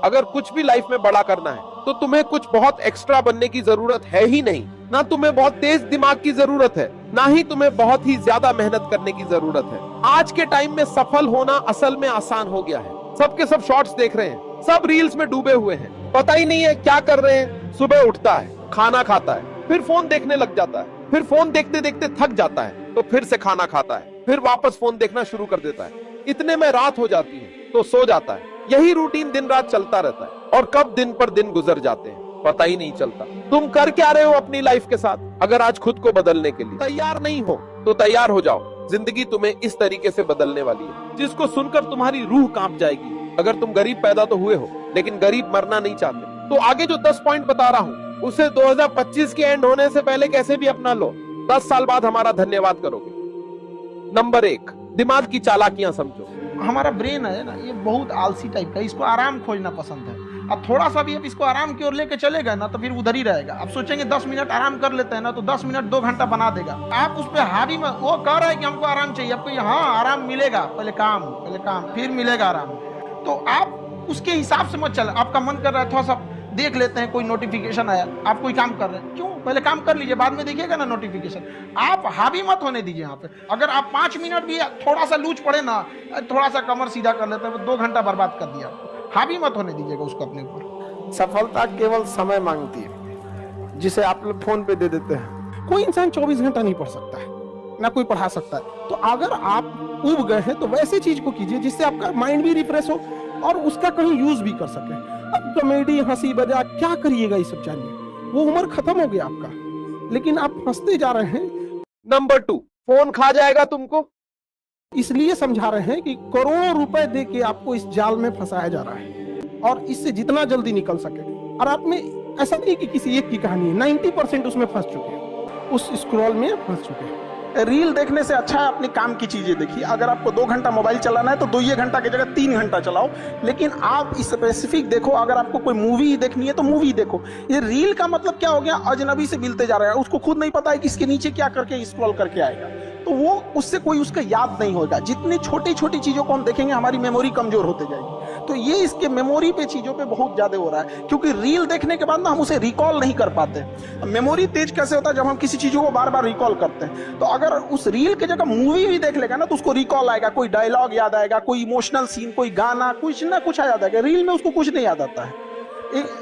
अगर कुछ भी लाइफ में बड़ा करना है तो तुम्हें कुछ बहुत एक्स्ट्रा बनने की जरूरत है ही नहीं। ना तुम्हें बहुत तेज दिमाग की जरूरत है, ना ही तुम्हें बहुत ही ज्यादा मेहनत करने की जरूरत है। आज के टाइम में सफल होना असल में आसान हो गया है। सबके सब शॉर्ट्स देख रहे हैं, सब रील्स में डूबे हुए हैं, पता ही नहीं है क्या कर रहे हैं। सुबह उठता है, खाना खाता है, फिर फोन देखने लग जाता है, फिर फोन देखते देखते थक जाता है तो फिर से खाना खाता है, फिर वापस फोन देखना शुरू कर देता है। इतने में रात हो जाती है तो सो जाता है। यही रूटीन दिन रात चलता रहता है और कब दिन पर दिन गुजर जाते हैं पता ही नहीं चलता। तुम कर क्या रहे हो अपनी लाइफ के साथ? अगर आज खुद को बदलने के लिए तैयार नहीं हो तो तैयार हो जाओ। जिंदगी तुम्हें इस तरीके से बदलने वाली है जिसको सुनकर तुम्हारी रूह कांप जाएगी। अगर तुम गरीब पैदा तो हुए हो लेकिन गरीब मरना नहीं चाहते तो आगे जो 10 पॉइंट बता रहा हूँ उसे 2025 के एंड होने से पहले कैसे भी अपना लो। 10 साल बाद हमारा धन्यवाद करोगे। नंबर 1, दिमाग की चालाकियां समझो। हमारा ब्रेन है ना, ये बहुत आलसी टाइप का, इसको आराम खोजना पसंद है। अब थोड़ा सा भी अब इसको आराम की ओर लेके चलेगा ना तो फिर उधर ही रहेगा। अब सोचेंगे 10 मिनट आराम कर लेते हैं ना तो 10 मिनट 2 घंटा बना देगा। आप उस पर हावी मत, वो कह रहा है कि हमको आराम चाहिए, आपको हाँ आराम मिलेगा, पहले काम फिर मिलेगा आराम। तो आप उसके हिसाब से मत चल। आपका मन कर रहा है थोड़ा सा देख लेते हैं, कोई नोटिफिकेशन आया, आप कोई काम कर रहे हैं, क्यों पहले काम कर लीजिए, बाद में देखिएगा ना नोटिफिकेशन। आप हावी मत होने दीजिए यहाँ पे। अगर आप 5 मिनट भी थोड़ा सा लूज पड़े ना, थोड़ा सा कमर सीधा कर लेते हैं, 2 घंटा बर्बाद कर दिया। हावी मत होने दीजिएगा उसको अपने ऊपर। सफलता केवल समय मांगती है जिसे आप लोग फोन पे दे देते हैं। कोई इंसान 24 घंटा नहीं पढ़ सकता है, ना कोई पढ़ा सकता है। तो अगर आप उब गए हैं तो वैसे चीज को कीजिए जिससे आपका माइंड भी रिफ्रेश हो और उसका कहीं यूज भी कर सके। अब कॉमेडी, हंसी मजाक क्या करिएगा, ये सब चाहिए, वो उम्र खत्म हो गया आपका, लेकिन आप हंसते जा रहे हैं। नंबर 2, फोन खा जाएगा तुमको। इसलिए समझा रहे हैं कि करोड़ों रुपए दे के आपको इस जाल में फंसाया जा रहा है और इससे जितना जल्दी निकल सके। और आप में ऐसा नहीं कि किसी एक की कहानी है, 90% उसमें फंस चुके हैं, उस स्क्रॉल में फंस चुके हैं। रील देखने से अच्छा है अपने काम की चीजें देखिए। अगर आपको 2 घंटा मोबाइल चलाना है तो 2 घंटा की जगह 3 घंटा चलाओ, लेकिन आप स्पेसिफिक देखो। अगर आपको कोई मूवी देखनी है तो मूवी देखो। ये रील का मतलब क्या हो गया, अजनबी से मिलते जा रहा है, उसको खुद नहीं पता है कि इसके नीचे क्या करके स्क्रॉल करके आएगा, तो वो उससे कोई उसका याद नहीं होगा। जितनी छोटी छोटी चीजों को हम देखेंगे हमारी मेमोरी कमजोर होते जाएगी। तो ये इसके मेमोरी पे चीजों पे बहुत ज्यादा हो रहा है, क्योंकि रील देखने के बाद ना हम उसे रिकॉल नहीं कर पाते। मेमोरी तेज कैसे होता है, जब हम किसी चीजों को बार बार रिकॉल करते हैं। तो अगर उस रील की जगह मूवी भी देख लेगा ना तो उसको रिकॉल आएगा, कोई डायलॉग याद आएगा, कोई इमोशनल सीन, कोई गाना, कुछ ना कुछ याद आएगा। रील में उसको कुछ नहीं याद आता है।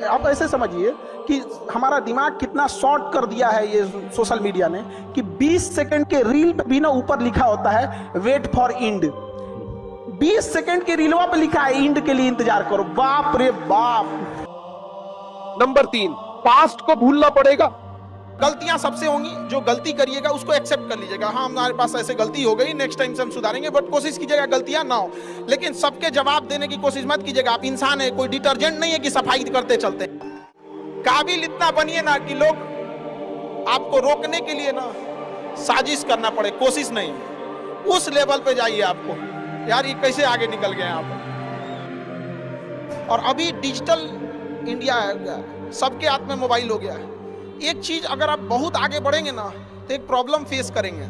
आप ऐसे समझिए कि हमारा दिमाग कितना शॉर्ट कर दिया है ये सोशल मीडिया ने, कि 20 सेकंड के रील पे भी ना ऊपर लिखा होता है वेट फॉर इंड। 20 सेकंड के रीलवा पे लिखा है इंड के लिए इंतजार करो। बाप रे बाप। नंबर 3, पास्ट को भूलना पड़ेगा। गलतियां सबसे होंगी, जो गलती करिएगा उसको एक्सेप्ट कर लीजिएगा। हाँ हमारे पास ऐसे गलती हो गई, नेक्स्ट टाइम से हम सुधारेंगे, बट कोशिश कीजिएगा गलतियां ना हो। लेकिन सबके जवाब देने की कोशिश मत कीजिएगा। आप इंसान है, कोई डिटर्जेंट नहीं है कि सफाई करते चलते। काबिल इतना बनिए ना कि लोग आपको रोकने के लिए ना साजिश करना पड़े, कोशिश नहीं। उस लेवल पे जाइए आपको, यार ये कैसे आगे निकल गए आप। और अभी डिजिटल इंडिया है, सबके हाथ में मोबाइल हो गया है। एक चीज अगर आप बहुत आगे बढ़ेंगे ना तो एक प्रॉब्लम फेस करेंगे।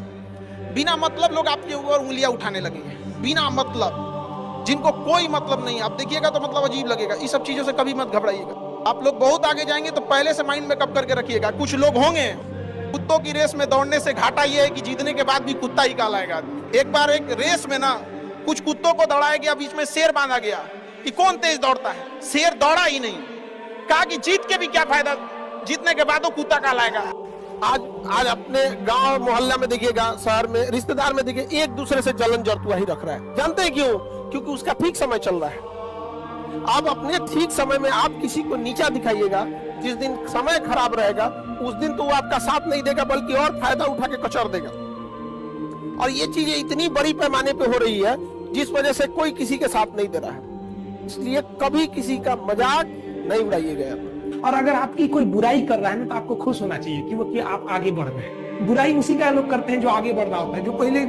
बिना मतलब लोग आपके ऊपर उंगलियां उठाने लगेंगे, बिना मतलब, जिनको कोई मतलब नहीं। आप देखिएगा तो मतलब अजीब लगेगा। इस सब चीजों से कभी मत घबराइएगा। आप लोग बहुत आगे जाएंगे तो पहले से माइंड में कब करके रखिएगा। कुछ लोग होंगे कुत्तों की रेस में दौड़ने से घाटा ये है कि जीतने के बाद भी कुत्ता ही कालाएगा। एक बार एक रेस में ना कुछ कुत्तों को दौड़ाया गया, बीच में शेर बांधा गया कि कौन तेज दौड़ता है। शेर दौड़ा ही नहीं, कहा कि जीत के भी क्या फायदा, जीतने के बाद वो कुत्ता कहलाएगा। आज अपने गांव मोहल्ला में देखिएगा, शहर में, रिश्तेदार में देखिए, एक दूसरे से जलन जरतुआ ही रख रहा है। जानते हैं क्यों? क्योंकि उसका ठीक समय चल रहा है। आप अपने ठीक समय में आप किसी को नीचा दिखाइएगा, जिस दिन समय खराब रहेगा उस दिन तो वो आपका साथ नहीं देगा, बल्कि और फायदा उठा के कचर देगा। और ये चीजें इतनी बड़ी पैमाने पे हो रही है जिस वजह से कोई किसी के साथ नहीं दे रहा है। इसलिए कभी किसी का मजाक नहीं उड़ाइएगा। और अगर आपकी कोई बुराई कर रहा है ना तो आपको खुश होना चाहिए कि वो कि आप आगे बढ़ रहे हैं। बुराई उसी का लोग करते हैं जो आगे बढ़ रहा होता है। जो पहले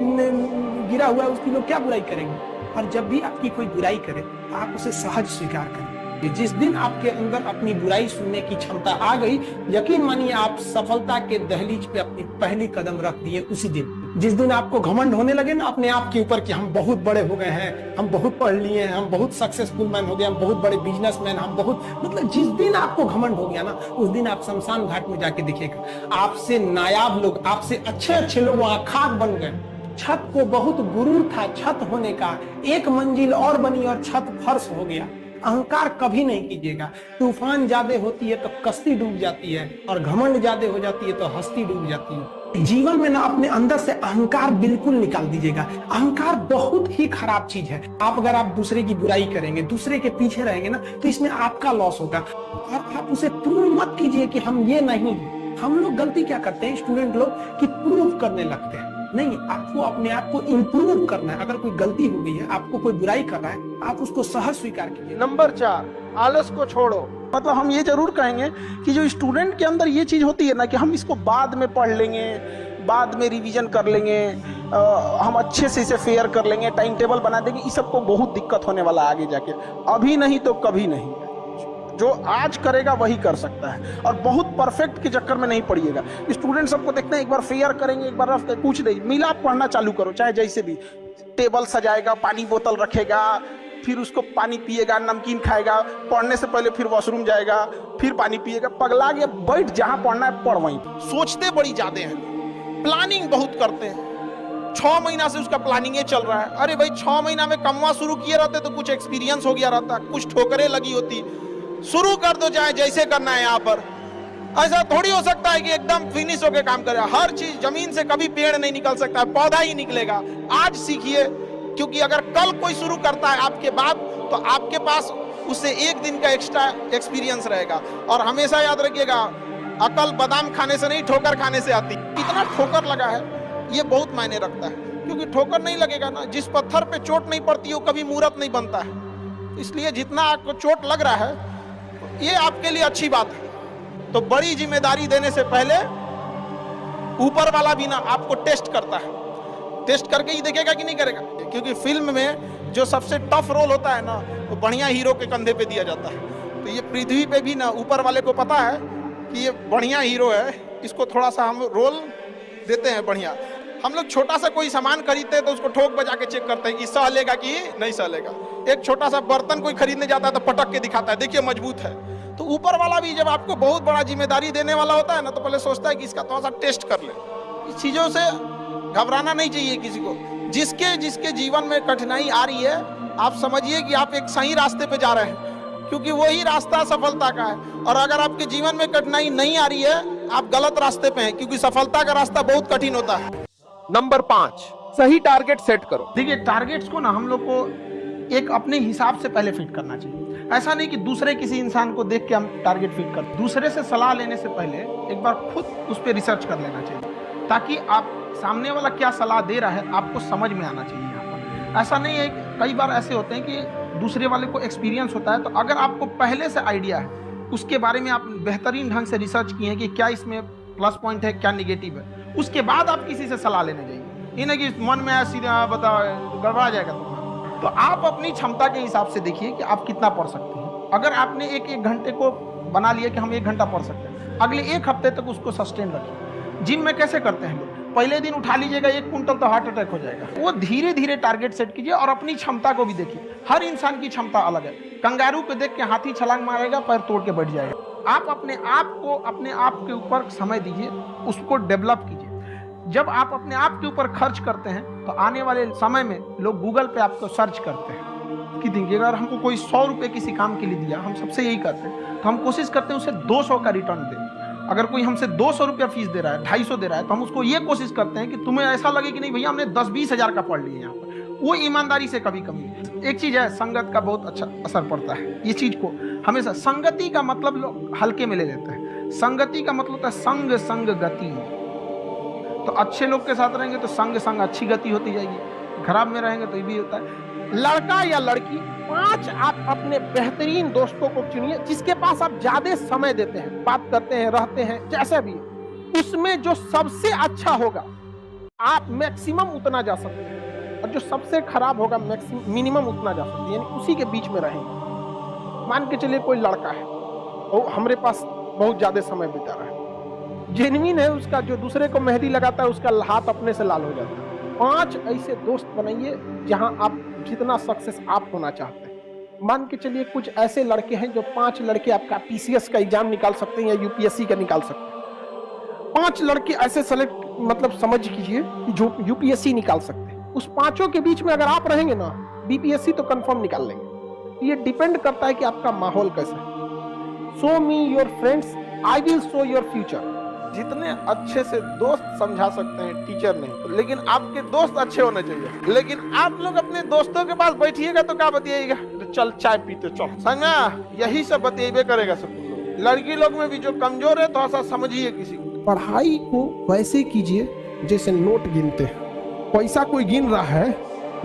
गिरा हुआ है उसकी लोग क्या बुराई करेंगे। और जब भी आपकी कोई बुराई करे तो आप उसे सहज स्वीकार करें। जिस दिन आपके अंदर अपनी बुराई सुनने की क्षमता आ गई, यकीन मानिए आप सफलता के दहलीज पे अपनी पहली कदम रख दिए उसी दिन। जिस दिन आपको घमंड होने लगे ना अपने आप के ऊपर कि हम बहुत बड़े हो गए हैं, हम बहुत पढ़ लिए हैं, हम बहुत सक्सेसफुल मैन हो गए, हम बहुत बड़े बिजनेसमैन, हम बहुत, मतलब जिस दिन आपको घमंड हो गया ना, उस दिन आप शमशान घाट में जाके देखिएगा, आपसे नायाब लोग, आपसे अच्छे अच्छे लोग वहां खाक बन गए। छत को बहुत गुरूर था छत होने का, एक मंजिल और बनी और छत फर्श हो गया। अहंकार कभी नहीं कीजिएगा। तूफान ज्यादा होती है तो कश्ती डूब जाती है, और घमंड ज्यादा हो जाती है तो हस्ती डूब जाती है। जीवन में ना अपने अंदर से अहंकार बिल्कुल निकाल दीजिएगा। अहंकार बहुत ही खराब चीज है। आप अगर आप दूसरे की बुराई करेंगे, दूसरे के पीछे रहेंगे ना, तो इसमें आपका लॉस होगा। और आप उसे प्रूव मत कीजिए कि हम ये नहीं। हम लोग गलती क्या करते हैं स्टूडेंट लोग, कि प्रूव करने लगते हैं। नहीं, आपको अपने आप को इम्प्रूव करना है। अगर कोई गलती हो गई है, आपको कोई बुराई कर रहा है, आप उसको सहज स्वीकार कीजिए। नंबर 4, आलस को छोड़ो। मतलब हम ये जरूर कहेंगे कि जो स्टूडेंट के अंदर ये चीज होती है ना कि हम इसको बाद में पढ़ लेंगे, बाद में रिवीजन कर लेंगे, हम अच्छे से इसे फेयर कर लेंगे, टाइम टेबल बना देंगे, इस सबको बहुत दिक्कत होने वाला आगे जाके। अभी नहीं तो कभी नहीं। जो आज करेगा वही कर सकता है, और बहुत परफेक्ट के चक्कर में नहीं पड़िएगा। स्टूडेंट सबको देखते हैं, एक बार फेयर करेंगे, एक बार रफ कुछ नहीं मिला, पढ़ना चालू करो, चाहे जैसे भी। टेबल सजाएगा, पानी बोतल रखेगा, फिर उसको पानी पिएगा, नमकीन खाएगा, पढ़ने से पहले फिर वॉशरूम जाएगा, फिर पानी पिएगा, पगला गया। बैठ जहां पढ़ना है पढ़ वहीं। सोचते बड़ी ज्यादा हैं, प्लानिंग बहुत करते हैं। 6 महीना से उसका प्लानिंग चल रहा है। अरे भाई 6 महीना में कमवा शुरू किए रहते तो कुछ एक्सपीरियंस हो गया रहता, कुछ ठोकरें लगी होती। शुरू कर दो, चाहे जैसे करना है। यहाँ पर ऐसा थोड़ी हो सकता है कि एकदम फिनिश होके काम करे। हर चीज, जमीन से कभी पेड़ नहीं निकल सकता है, पौधा ही निकलेगा। आज सीखिए, क्योंकि अगर कल कोई शुरू करता है आपके बाद, तो आपके पास उससे 1 दिन का एक्स्ट्रा एक्सपीरियंस रहेगा। और हमेशा याद रखिएगा, अकल बादाम खाने से नहीं, ठोकर खाने से आती। कितना ठोकर लगा है ये बहुत मायने रखता है, क्योंकि ठोकर नहीं लगेगा ना, जिस पत्थर पे चोट नहीं पड़ती वो कभी मूर्त नहीं बनता है। इसलिए जितना आपको चोट लग रहा है, ये आपके लिए अच्छी बात है। तो बड़ी जिम्मेदारी देने से पहले ऊपर वाला भी ना आपको टेस्ट करता है। टेस्ट करके ही देखेगा कि नहीं करेगा, क्योंकि फिल्म में जो सबसे टफ रोल होता है ना, वो बढ़िया हीरो के कंधे पे दिया जाता है। तो ये पृथ्वी पे भी ना ऊपर वाले को पता है कि ये बढ़िया हीरो है, इसको थोड़ा सा हम रोल देते हैं बढ़िया। हम लोग छोटा सा कोई सामान खरीदते हैं तो उसको ठोक बजा के चेक करते हैं कि सह लेगा कि नहीं सह लेगा। एक छोटा सा बर्तन कोई खरीदने जाता है तो पटक के दिखाता है, देखिए मजबूत है। तो ऊपर वाला भी जब आपको बहुत बड़ा जिम्मेदारी देने वाला होता है ना, तो पहले सोचता है कि इसका थोड़ा सा टेस्ट कर ले। इस चीजों से घबराना नहीं चाहिए किसी को। जिसके जिसके जीवन में कठिनाई आ रही है, आप समझिए कि आप एक सही रास्ते पे जा रहे हैं, क्योंकि वही रास्ता सफलता का है। और अगर आपके जीवन में कठिनाई नहीं आ रही है, आप गलत रास्ते पे हैं, क्योंकि सफलता का रास्ता बहुत कठिन होता है। नंबर 5, सही टारगेट सेट करो। देखिए, टारगेट्स को ना हम लोग को एक अपने हिसाब से पहले फिट करना चाहिए। ऐसा नहीं कि दूसरे किसी इंसान को देख के हम टारगेट फिट कर। दूसरे से सलाह लेने से पहले एक बार खुद उस पर रिसर्च कर लेना चाहिए, ताकि आप सामने वाला क्या सलाह दे रहा है आपको समझ में आना चाहिए। यहाँ पर ऐसा नहीं है, कई बार ऐसे होते हैं कि दूसरे वाले को एक्सपीरियंस होता है, तो अगर आपको पहले से आइडिया है, उसके बारे में आप बेहतरीन ढंग से रिसर्च किए हैं कि क्या इसमें प्लस पॉइंट है, क्या निगेटिव है, उसके बाद आप किसी से सलाह लेने जाइए। ये नहीं कि मन में ऐसी बता गड़बड़ा जाएगा तुम्हारा। तो आप अपनी क्षमता के हिसाब से देखिए कि आप कितना पढ़ सकते हैं। अगर आपने एक घंटे को बना लिया कि हम 1 घंटा पढ़ सकते हैं, अगले 1 हफ्ते तक उसको सस्टेन रखिए। जिम में कैसे करते हैं लोग, पहले दिन उठा लीजिएगा 1 कुंटल तो हार्ट अटैक हो जाएगा। वो धीरे धीरे टारगेट सेट कीजिए और अपनी क्षमता को भी देखिए। हर इंसान की क्षमता अलग है। कंगारू को देख के हाथी छलांग मारेगा, पैर तोड़ के बैठ जाएगा। आप अपने आप को अपने आप के ऊपर समय दीजिए, उसको डेवलप कीजिए। जब आप अपने आप के ऊपर खर्च करते हैं, तो आने वाले समय में लोग गूगल पे आपको सर्च करते हैं कि देखिए, अगर हमको कोई 100 रुपये किसी काम के लिए दिया, हम सबसे यही करते हैं, तो हम कोशिश करते हैं उसे 200 का रिटर्न दें। अगर कोई हमसे 200 रुपया फीस दे रहा है, 250 दे रहा है, तो हम उसको ये कोशिश करते हैं कि तुम्हें ऐसा लगे कि नहीं भैया हमने 10-20 हज़ार का पढ़ लिया यहाँ पर। वो ईमानदारी से कभी कमी। एक चीज़ है, संगत का बहुत अच्छा असर पड़ता है। ये चीज़ को हमेशा, संगति का मतलब लोग हल्के में ले लेते हैं। संगति का मतलब होता है संग संग गति। तो अच्छे लोग के साथ रहेंगे तो संग संग अच्छी गति होती जाएगी, खराब में रहेंगे तो ये भी होता है। लड़का या लड़की, 5 आप अपने बेहतरीन दोस्तों को चुनिए, जिसके पास आप ज्यादा समय देते हैं, बात करते हैं, रहते हैं, जैसा भी है। उसमें जो सबसे अच्छा होगा आप मैक्सिमम उतना जा सकते हैं, और जो सबसे खराब होगा मिनिमम उतना जा सकते हैं, यानी उसी के बीच में रहेंगे। मान के चलिए कोई लड़का है और हमारे पास बहुत ज्यादा समय बिता रहा है, जेन्युइन है उसका, जो दूसरे को मेहंदी लगाता है उसका हाथ अपने से लाल हो जाता है। 5 ऐसे दोस्त बनाइए जहां आप जितना सक्सेस आप होना चाहते हैं। मान के चलिए कुछ ऐसे लड़के हैं जो 5 लड़के आपका पीसीएस का एग्जाम निकाल सकते हैं या यूपीएससी का निकाल सकते हैं। 5 लड़के ऐसे सेलेक्ट मतलब समझ कीजिए कि जो यूपीएससी निकाल सकते हैं। उस 5 के बीच में अगर आप रहेंगे ना, बीपीएससी तो कंफर्म निकाल लेंगे। ये डिपेंड करता है कि आपका माहौल कैसा है। Show me your friends, I will show your future. जितने अच्छे से दोस्त समझा सकते हैं टीचर नहीं, लेकिन आपके दोस्त अच्छे होने चाहिए। लेकिन आप लोग अपने दोस्तों के पास बैठिएगा तो क्या बतियाएगा, तो चल चाय पीते चल, समझा, यही सब बतियाबे करेगा सब। लड़की लोग में भी जो कमजोर है थोड़ा सा समझिए किसी को। पढ़ाई को वैसे कीजिए जैसे नोट गिनते हैं। पैसा कोई गिन रहा है,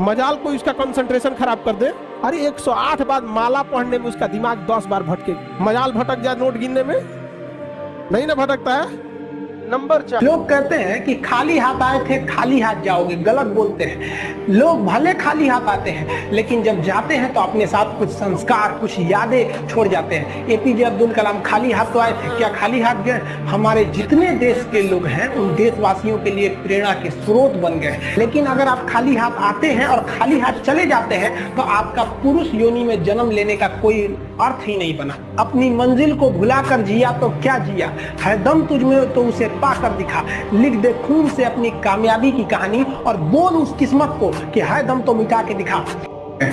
मजाल कोई उसका कंसंट्रेशन खराब कर दे, अरे 108 बार माला पढ़ने में उसका दिमाग 10 बार भटके, मजाल भटक जाए नोट गिनने में, नहीं ना भटकता है। नंबर 4, लोग कहते हैं कि खाली हाथ आए थे खाली हाथ जाओगे, गलत बोलते हैं। लोग भले खाली हाथ आते हैं लेकिन जब जाते हैं तो अपने साथ कुछ संस्कार, कुछ यादें छोड़ जाते हैं। एपीजे अब्दुल कलाम खाली हाथ तो आए थे, क्या खाली हाथ गए? हमारे जितने देश के लोग हैं उन देशवासियों के लिए प्रेरणा के स्रोत बन गए। लेकिन अगर आप खाली हाथ आते हैं और खाली हाथ चले जाते हैं तो आपका पुरुष योनि में जन्म लेने का कोई अर्थ ही नहीं बना। अपनी मंजिल को भुलाकर जिया तो क्या जिया, है दम तुझ में तो उसे पाकर दिखा। लिख दे खून से अपनी कामयाबी की कहानी और बोल उस किस्मत को कि है दम तो मिटा के दिखा।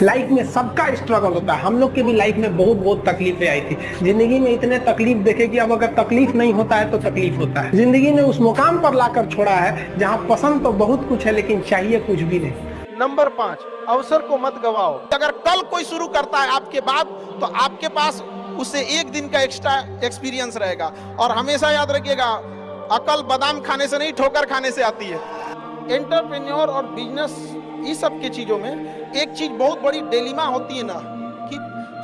लाइफ में सबका स्ट्रगल होता है। हम लोग के भी लाइफ में बहुत तकलीफें आई थी। जिंदगी में इतने तकलीफ देखे कि अब अगर तकलीफ नहीं होता है तो तकलीफ होता है। जिंदगी ने उस मुकाम पर लाकर छोड़ा है जहाँ पसंद तो बहुत कुछ है लेकिन चाहिए कुछ भी नहीं। नंबर 5, अवसर को मत गवाओ। अगर कल कोई शुरू करता है आपके बाद, तो आपके पास उससे 1 दिन का एक्स्ट्रा एक्सपीरियंस रहेगा। और हमेशा याद रखिएगा, अकल बादाम खाने से नहीं ठोकर खाने से आती है। एंटरप्रेन्योर और बिजनेस इस सब की चीजों में एक चीज बहुत बड़ी डिलेमा होती है ना, कि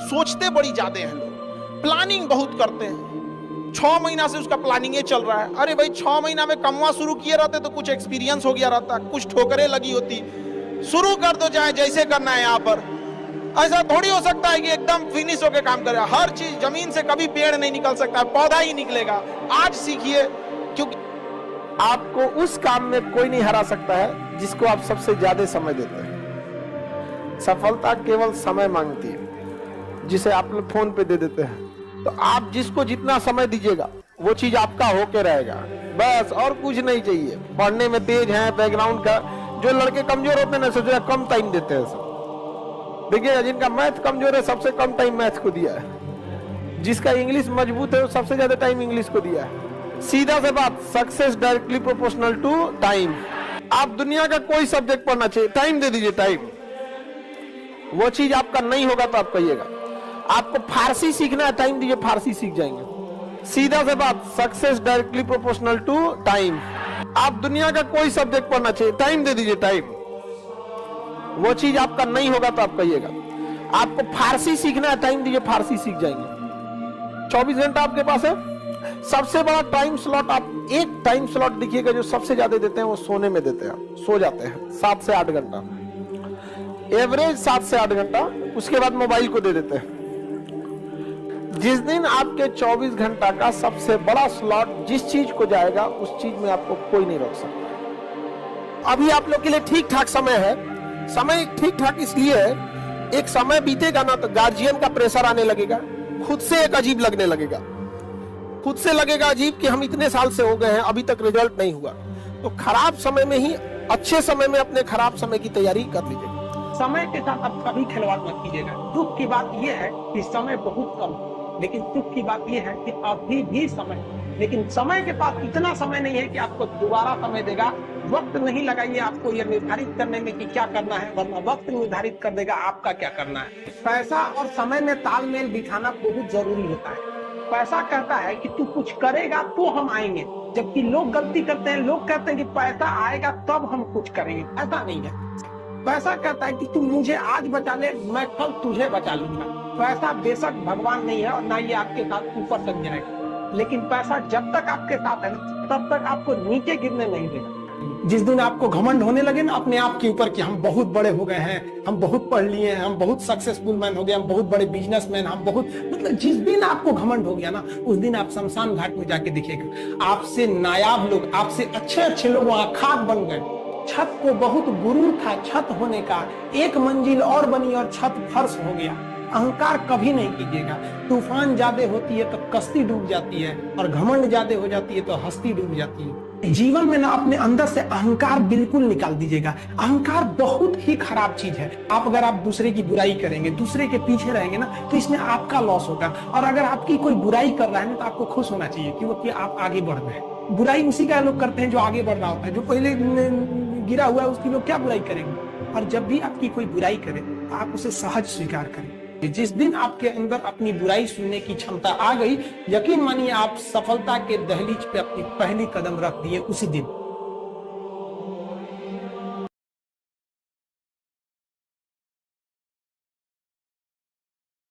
सोचते बड़ी ज्यादा हैं लोग, प्लानिंग बहुत करते हैं। 6 महीना से उसका प्लानिंग चल रहा है। अरे भाई 6 महीना में कमवा शुरू किए रहते तो कुछ एक्सपीरियंस हो गया रहता, कुछ ठोकरें लगी होती। शुरू कर दो, चाहे जैसे करना है। यहाँ पर ऐसा थोड़ी हो सकता है कि एकदम फिनिश होकर काम करे। हर चीज, जमीन से कभी पेड़ नहीं निकल सकता है, पौधा ही निकलेगा। आज सीखिए, क्योंकि आपको उस काम में कोई नहीं हरा सकता है जिसको आप सबसे ज्यादा समय देते हैं। सफलता केवल समय मांगती है, जिसे आप लोग फोन पे दे देते हैं। तो आप जिसको जितना समय दीजिएगा वो चीज आपका होके रहेगा, बस, और कुछ नहीं चाहिए। पढ़ने में तेज है, बैकग्राउंड का, जो लड़के कमजोर होते हैं ना, सोच कम टाइम देते हैं सब। देखिए, जिनका मैथ कमजोर है सबसे कम टाइम मैथ को दिया है, जिसका इंग्लिश मजबूत है वो सबसे ज्यादा टाइम इंग्लिश को दिया है। सीधा से बात, success directly proportional to time. आप दुनिया का कोई सब्जेक्ट पढ़ना चाहिए, टाइम दे दीजिए, टाइम। वो चीज आपका नहीं होगा तो आप कहिएगा। आपको फारसी सीखना है, टाइम दीजिए, फारसी सीख जाएंगे। सीधा से बात, success directly proportional to time. आप दुनिया का कोई सब्जेक्ट पढ़ना चाहिए, टाइम दे दीजिए, टाइम। वो चीज आपका नहीं होगा तो आप कहिएगा। आपको फारसी सीखना है, टाइम दीजिए, फारसी सीख जाएंगे। 24 घंटा आपके पास है। सबसे बड़ा टाइम स्लॉट, आप एक टाइम स्लॉट देखिएगा जो सबसे ज्यादा देते हैं, वो सोने में देते हैं। सो जाते हैं 7 से 8 घंटा, एवरेज 7 से 8 घंटा। उसके बाद मोबाइल को दे देते हैं। जिस दिन आपके 24 घंटा का सबसे बड़ा स्लॉट जिस चीज को जाएगा, उस चीज में आपको कोई नहीं रोक सकता। अभी आप लोग के लिए ठीक ठाक समय है। समय ठीक ठाक इसलिए है, एक समय बीतेगा ना तो गार्जियन का प्रेशर आने लगेगा, खुद से एक अजीब लगने लगेगा। खुद से लगेगा अजीब कि हम इतने साल से हो गए हैं, अभी तक रिजल्ट नहीं हुआ। तो खराब समय में ही अच्छे समय में अपने खराब समय की तैयारी कर लीजिए। समय के साथ आप कभी खिलवाड़ मत कीजिएगा। दुख की बात यह है कि समय बहुत कम है, लेकिन सुख की बात यह है कि अभी भी समय, लेकिन समय के पास इतना समय नहीं है कि आपको दोबारा समय देगा। वक्त नहीं लगाइए आपको यह निर्धारित करने में कि क्या करना है, वरना वक्त निर्धारित कर देगा आपका क्या करना है। पैसा और समय में तालमेल बिठाना बहुत जरूरी होता है। पैसा कहता है कि तू कुछ करेगा तो हम आएंगे, जबकि लोग गलती करते हैं। लोग कहते हैं कि पैसा आएगा तब हम कुछ करेंगे, ऐसा नहीं है। पैसा कहता है कि तू मुझे आज बचा ले, मैं कल तुझे बचा लूंगा। पैसा बेशक भगवान नहीं है और ना ये आपके साथ ऊपर तक जाएगा, लेकिन पैसा जब तक आपके साथ है तब तक आपको नीचे गिरने नहीं देगा। जिस दिन आपको घमंड होने लगे ना अपने आप के ऊपर कि हम बहुत बड़े हो गए हैं, हम बहुत पढ़ लिए हैं, हम बहुत सक्सेसफुल मैन हो गए, हम बहुत बड़े बिजनेसमैन, हम बहुत, मतलब जिस दिन आपको घमंड हो गया ना, उस दिन आप शमशान घाट में जाके देखिएगा, आपसे नायाब लोग, आपसे अच्छे अच्छे लोग वहां खाक बन गए। छत को बहुत गुरूर था छत होने का, एक मंजिल और बनी और छत फर्श हो गया। अहंकार कभी नहीं कीजिएगा। तूफान ज्यादा होती है तो कश्ती डूब जाती है, और घमंड ज्यादा हो जाती है तो हस्ती डूब जाती है। जीवन में ना अपने अंदर से अहंकार बिल्कुल निकाल दीजिएगा। अहंकार बहुत ही खराब चीज है। आप अगर आप दूसरे की बुराई करेंगे, दूसरे के पीछे रहेंगे ना, तो इसमें आपका लॉस होगा। और अगर आपकी कोई बुराई कर रहा है ना, तो आपको खुश होना चाहिए क्योंकि आप आगे बढ़ रहे हैं। बुराई उसी का लोग करते हैं जो आगे बढ़ रहा होता है। जो पहले गिरा हुआ है उसकी लोग क्या बुराई करेंगे। और जब भी आपकी कोई बुराई करे तो आप उसे सहज स्वीकार करें। जिस दिन आपके अंदर अपनी बुराई सुनने की क्षमता आ गई, यकीन मानिए आप सफलता के दहलीज पे अपनी पहली कदम रख दिए उसी दिन।